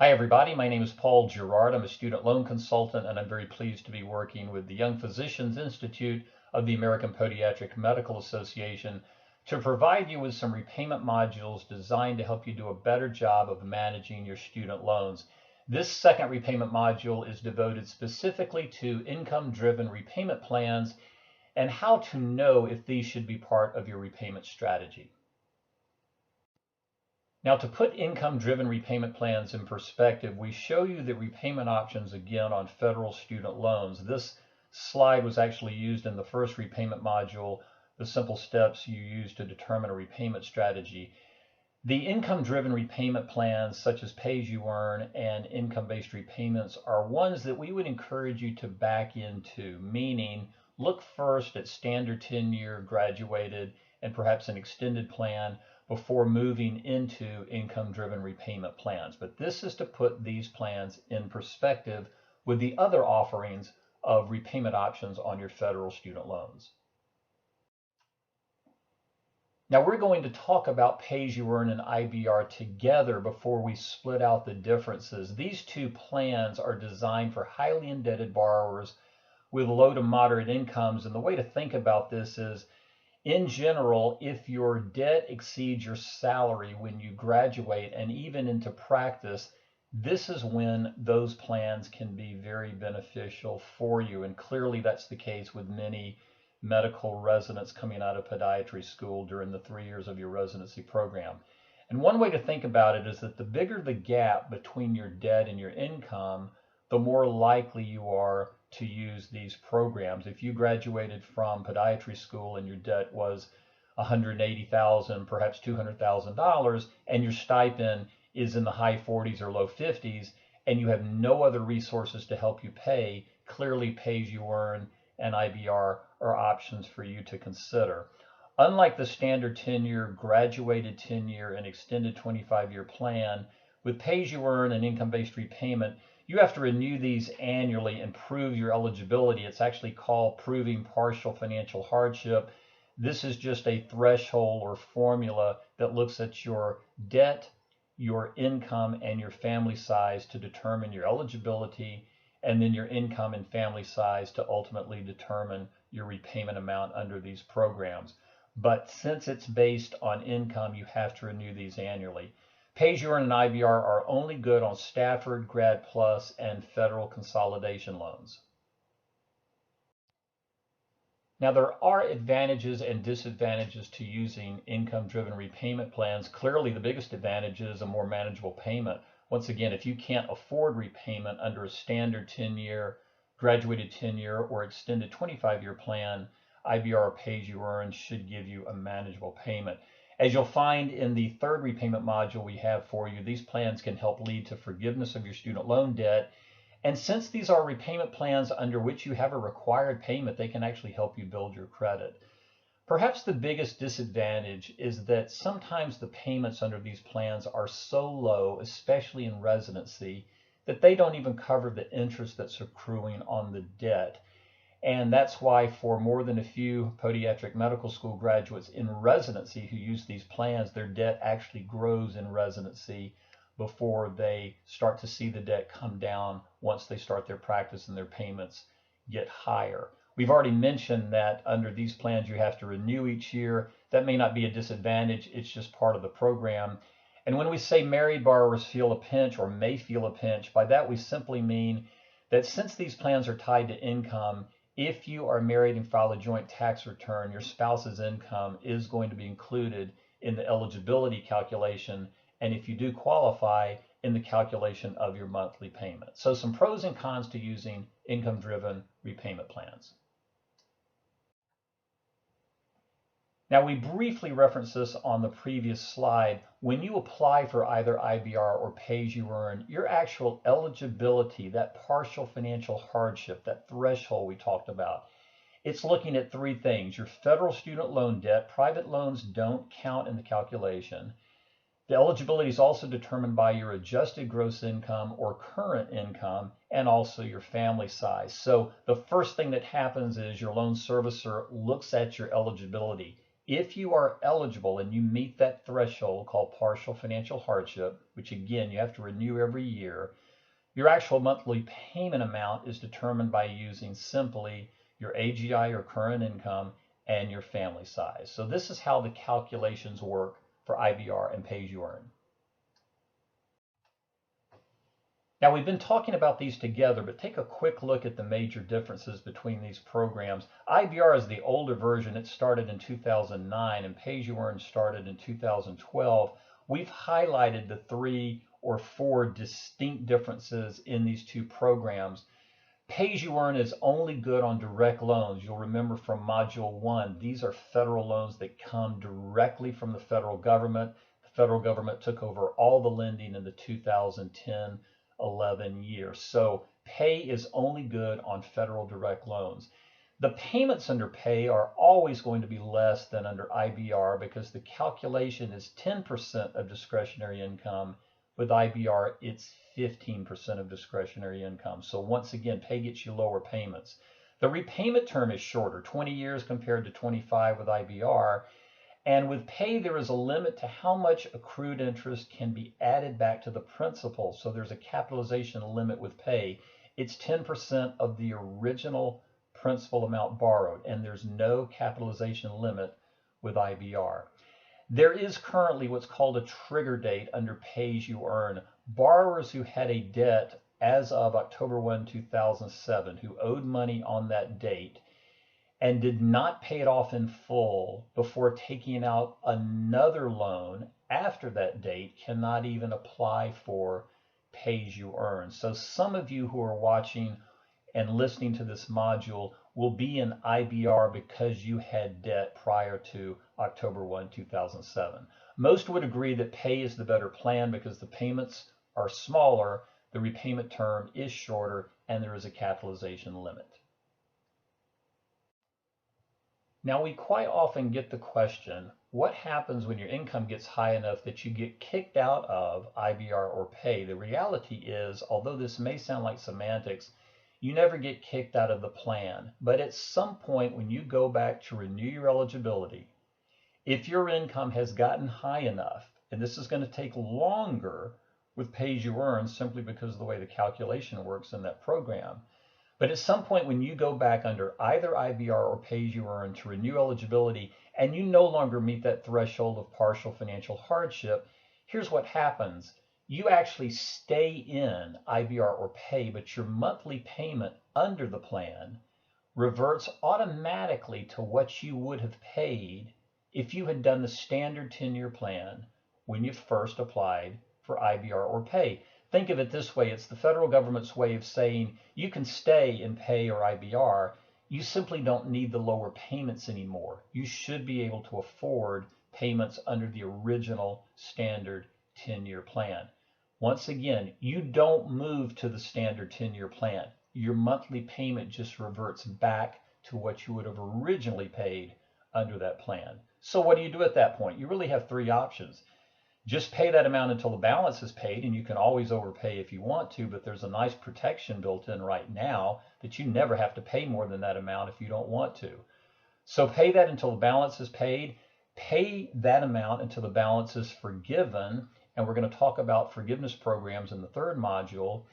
Hi everybody, my name is Paul Girard. I'm a student loan consultant and I'm very pleased to be working with the Young Physicians Institute of the American Podiatric Medical Association to provide you with some repayment modules designed to help you do a better job of managing your student loans. This second repayment module is devoted specifically to income-driven repayment plans and how to know if these should be part of your repayment strategy. Now, to put income-driven repayment plans in perspective, we show you the repayment options again on federal student loans. This slide was actually used in the first repayment module, the simple steps you use to determine a repayment strategy. The income-driven repayment plans, such as pay-as-you-earn and income-based repayments, are ones that we would encourage you to back into, meaning look first at standard 10-year, graduated, and perhaps an extended plan before moving into income-driven repayment plans. But this is to put these plans in perspective with the other offerings of repayment options on your federal student loans. Now we're going to talk about pay-as-you-earn and IBR together before we split out the differences. These two plans are designed for highly indebted borrowers with low to moderate incomes, and the way to think about this is, in general, if your debt exceeds your salary when you graduate and even into practice, this is when those plans can be very beneficial for you. And clearly that's the case with many medical residents coming out of podiatry school during the 3 years of your residency program. And one way to think about it is that the bigger the gap between your debt and your income, the more likely you are to use these programs. If you graduated from podiatry school and your debt was $180,000, perhaps $200,000, and your stipend is in the high 40s or low 50s, and you have no other resources to help you pay, clearly pay-as-you-earn and IBR are options for you to consider. Unlike the standard 10-year, graduated 10-year, and extended 25-year plan, with pay-as-you-earn and income-based repayment, you have to renew these annually and prove your eligibility. It's actually called proving partial financial hardship. This is just a threshold or formula that looks at your debt, your income, and your family size to determine your eligibility, and then your income and family size to ultimately determine your repayment amount under these programs. But since it's based on income, you have to renew these annually. Pay-as-you-earn and IBR are only good on Stafford, Grad Plus, and federal consolidation loans. Now, there are advantages and disadvantages to using income-driven repayment plans. Clearly, the biggest advantage is a more manageable payment. Once again, if you can't afford repayment under a standard 10-year, graduated 10-year, or extended 25-year plan, IBR or pay-as-you-earn should give you a manageable payment. As you'll find in the third repayment module we have for you, these plans can help lead to forgiveness of your student loan debt. And since these are repayment plans under which you have a required payment, they can actually help you build your credit. Perhaps the biggest disadvantage is that sometimes the payments under these plans are so low, especially in residency, that they don't even cover the interest that's accruing on the debt. And that's why for more than a few podiatric medical school graduates in residency who use these plans, their debt actually grows in residency before they start to see the debt come down once they start their practice and their payments get higher. We've already mentioned that under these plans you have to renew each year. That may not be a disadvantage, it's just part of the program. And when we say married borrowers feel a pinch or may feel a pinch, by that we simply mean that since these plans are tied to income, if you are married and file a joint tax return, your spouse's income is going to be included in the eligibility calculation, and if you do qualify, in the calculation of your monthly payment. So some pros and cons to using income-driven repayment plans. Now, we briefly referenced this on the previous slide. When you apply for either IBR or pay-as-you-earn, your actual eligibility, that partial financial hardship, that threshold we talked about, it's looking at three things: your federal student loan debt. Private loans don't count in the calculation. The eligibility is also determined by your adjusted gross income or current income, and also your family size. So the first thing that happens is your loan servicer looks at your eligibility. If you are eligible and you meet that threshold called partial financial hardship, which again you have to renew every year, your actual monthly payment amount is determined by using simply your AGI or current income and your family size. So this is how the calculations work for IBR and pay-as-you-earn. Now we've been talking about these together, but take a quick look at the major differences between these programs. IBR is the older version. It started in 2009 and pay-as-you-earn started in 2012. We've highlighted the 3 or 4 distinct differences in these two programs. Pay-as-you-earn is only good on direct loans. You'll remember from Module 1, these are federal loans that come directly from the federal government. The federal government took over all the lending in the 2010-11 year. So pay is only good on federal direct loans. The payments under pay are always going to be less than under IBR because the calculation is 10% of discretionary income. With IBR, it's 15% of discretionary income. So once again, pay gets you lower payments. The repayment term is shorter, 20 years compared to 25 with IBR. And with pay, there is a limit to how much accrued interest can be added back to the principal. So there's a capitalization limit with pay. It's 10% of the original principal amount borrowed, and there's no capitalization limit with IBR. There is currently what's called a trigger date under pay-as-you-earn. Borrowers who had a debt as of October 1, 2007, who owed money on that date and did not pay it off in full before taking out another loan after that date cannot even apply for pay-as-you-earn. So some of you who are watching and listening to this module will be in IBR because you had debt prior to October 1, 2007. Most would agree that pay is the better plan because the payments are smaller, the repayment term is shorter, and there is a capitalization limit. Now we quite often get the question, what happens when your income gets high enough that you get kicked out of IBR or pay? The reality is, although this may sound like semantics, you never get kicked out of the plan. But at some point when you go back to renew your eligibility, if your income has gotten high enough, and this is going to take longer with pay-as-you-earn simply because of the way the calculation works in that program, but at some point when you go back under either IBR or pay-as-you-earn to renew eligibility and you no longer meet that threshold of partial financial hardship, here's what happens. You actually stay in IBR or pay, but your monthly payment under the plan reverts automatically to what you would have paid if you had done the standard 10-year plan when you first applied for IBR or pay. Think of it this way, it's the federal government's way of saying you can stay in pay or IBR, you simply don't need the lower payments anymore. You should be able to afford payments under the original standard 10-year plan. Once again, you don't move to the standard 10-year plan. Your monthly payment just reverts back to what you would have originally paid under that plan. So what do you do at that point? You really have 3 options. Just pay that amount until the balance is paid, and you can always overpay if you want to, but there's a nice protection built in right now that you never have to pay more than that amount if you don't want to. So pay that until the balance is paid. Pay that amount until the balance is forgiven, and we're going to talk about forgiveness programs in the 3rd module,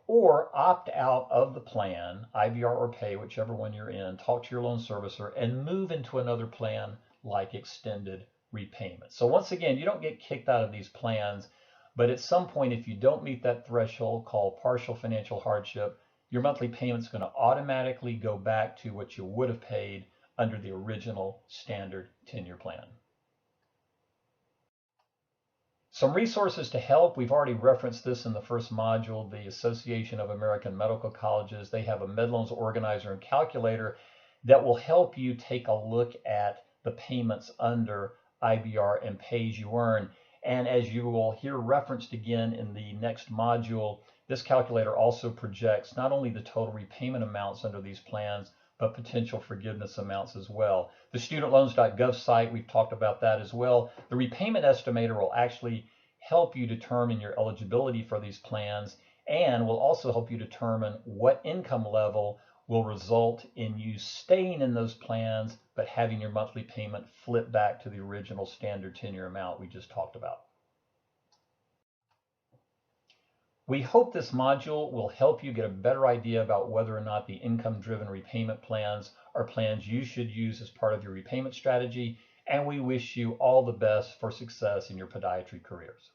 or opt out of the plan, IBR or pay, whichever one you're in, talk to your loan servicer, and move into another plan like extended repayment. So once again, you don't get kicked out of these plans, but at some point, if you don't meet that threshold called partial financial hardship, your monthly payment is going to automatically go back to what you would have paid under the original standard 10-year plan. Some resources to help. We've already referenced this in the 1st module. The Association of American Medical Colleges, they have a MedLoans organizer and calculator that will help you take a look at the payments under IBR and pay-as-you-earn. And as you will hear referenced again in the next module, this calculator also projects not only the total repayment amounts under these plans, but potential forgiveness amounts as well. The studentloans.gov site, we've talked about that as well. The repayment estimator will actually help you determine your eligibility for these plans and will also help you determine what income level will result in you staying in those plans, but having your monthly payment flip back to the original standard tenure amount we just talked about. We hope this module will help you get a better idea about whether or not the income-driven repayment plans are plans you should use as part of your repayment strategy, and we wish you all the best for success in your podiatry careers.